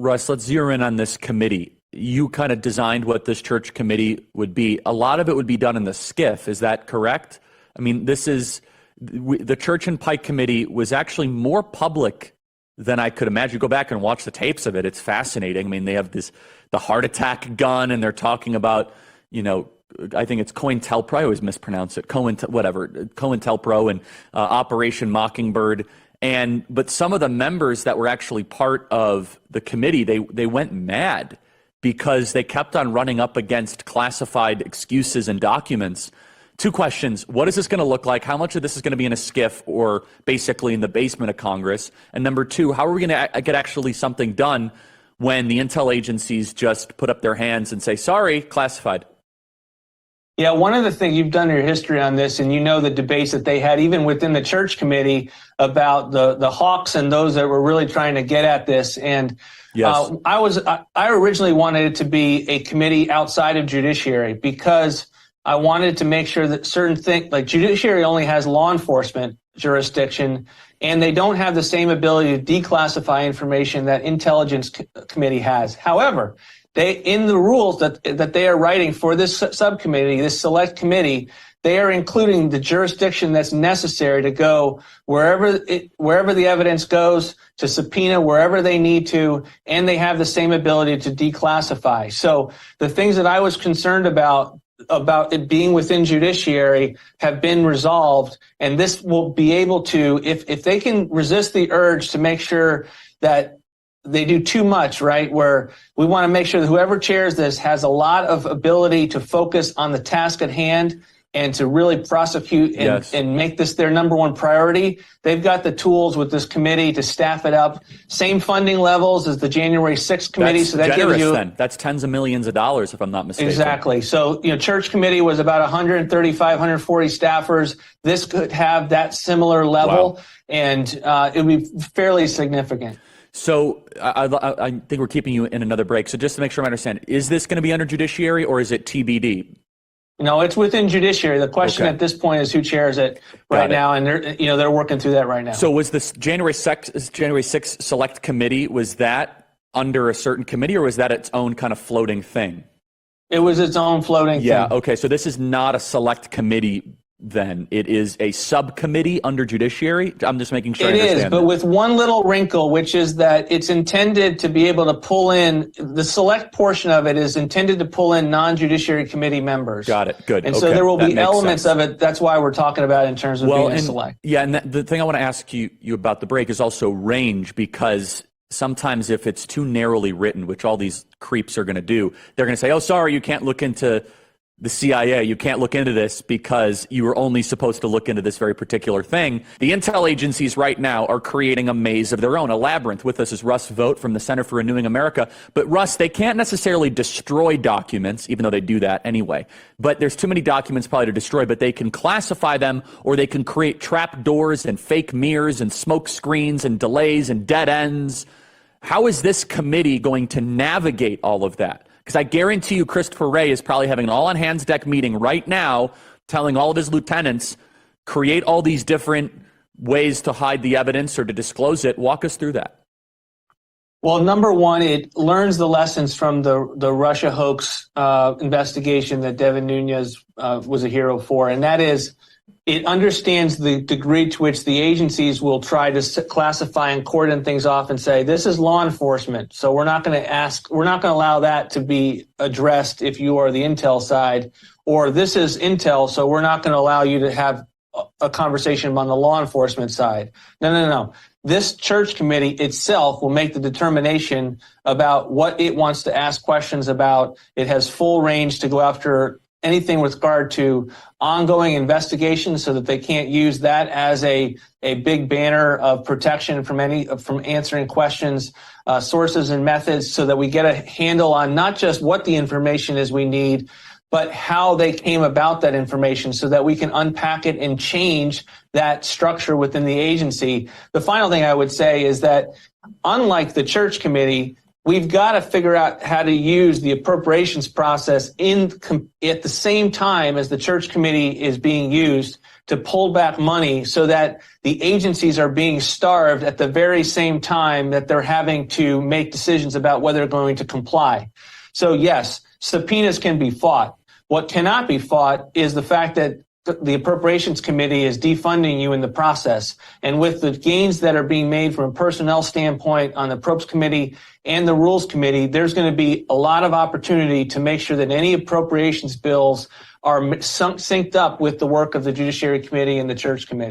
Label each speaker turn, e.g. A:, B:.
A: Russ, let's zero in on this committee. You kind of designed what this church committee would be. A lot of it would be done in the SCIF. Is that correct? I mean, the Church and Pike Committee was actually more public than I could imagine. Go back and watch the tapes of it. It's fascinating. I mean, they have the heart attack gun, and they're talking about, I think it's COINTELPRO. I always mispronounce it. COINTELPRO and Operation Mockingbird. But some of the members that were actually part of the committee, they went mad because they kept on running up against classified excuses and documents. Two questions. What is this going to look like? How much of this is going to be in a SCIF or basically in the basement of Congress? And number two, how are we going to get actually something done when the intel agencies just put up their hands and say, sorry, classified?
B: Yeah, one of the things you've done your history on this, and you know the debates that they had even within the church committee about the hawks and those that were really trying to get at this. And yes. I originally wanted it to be a committee outside of judiciary because I wanted to make sure that certain things, like judiciary only has law enforcement jurisdiction, and they don't have the same ability to declassify information that intelligence committee has. However, in the rules that they are writing for this subcommittee, this select committee, they are including the jurisdiction that's necessary to go wherever the evidence goes, to subpoena wherever they need to, and they have the same ability to declassify. So the things that I was concerned about it being within judiciary have been resolved, and this will be able to, if they can resist the urge to make sure that they do too much, right, where we want to make sure that whoever chairs this has a lot of ability to focus on the task at hand and to really prosecute and make this their number one priority. They've got the tools with this committee to staff it up. Same funding levels as the January 6th committee.
A: That's
B: so that
A: generous,
B: gives you
A: then. That's tens of millions of dollars, if I'm not mistaken.
B: Exactly. So, church committee was about 135, 140 staffers. This could have that similar level, wow. And it would be fairly significant.
A: So I think we're keeping you in another break. So just to make sure I understand, is this going to be under judiciary or is it TBD?
B: No, it's within judiciary. The question at this point is who chairs it now, and they're working through that right now.
A: So was this January 6th Select Committee, was that under a certain committee, or was that its own kind of floating thing?
B: It was its own floating thing.
A: Yeah, okay. So this is not a Select Committee then. It is a subcommittee under judiciary? I'm just making sure I understand.
B: It is, but with one little wrinkle, which is that it's intended to be able to pull in, the select portion of it is intended to pull in non-judiciary committee members.
A: Got it. Good.
B: And so there will be elements of it. That's why we're talking about it in terms of being a select.
A: Yeah, and the thing I want to ask you about the break is also range, because sometimes if it's too narrowly written, which all these creeps are going to do, they're going to say, oh, sorry, you can't look into the CIA, you can't look into this because you were only supposed to look into this very particular thing. The intel agencies right now are creating a maze of their own, a labyrinth. With us is Russ Vought from the Center for Renewing America. But Russ, they can't necessarily destroy documents, even though they do that anyway. But there's too many documents probably to destroy, but they can classify them, or they can create trap doors and fake mirrors and smoke screens and delays and dead ends. How is this committee going to navigate all of that? Because I guarantee you Christopher Wray is probably having an all-on-hands-deck meeting right now, telling all of his lieutenants, create all these different ways to hide the evidence or to disclose it. Walk us through that.
B: Well, number one, it learns the lessons from the Russia hoax investigation that Devin Nunes was a hero for, and that is, it understands the degree to which the agencies will try to classify and cordon things off and say, this is law enforcement, so we're not going to allow that to be addressed if you are the intel side, or this is intel, so we're not going to allow you to have a conversation on the law enforcement side. No. This church committee itself will make the determination about what it wants to ask questions about. It has full range to go after anything with regard to ongoing investigations, so that they can't use that as a big banner of protection from answering questions, sources and methods, so that we get a handle on not just what the information is we need, but how they came about that information, so that we can unpack it and change that structure within the agency. The final thing I would say is that, unlike the church committee, we've got to figure out how to use the appropriations process at the same time as the church committee is being used to pull back money so that the agencies are being starved at the very same time that they're having to make decisions about whether they're going to comply. So yes, subpoenas can be fought. What cannot be fought is the fact that the Appropriations Committee is defunding you in the process. And with the gains that are being made from a personnel standpoint on the Appropriations Committee and the Rules Committee, there's going to be a lot of opportunity to make sure that any appropriations bills are synced up with the work of the Judiciary Committee and the Church Committee.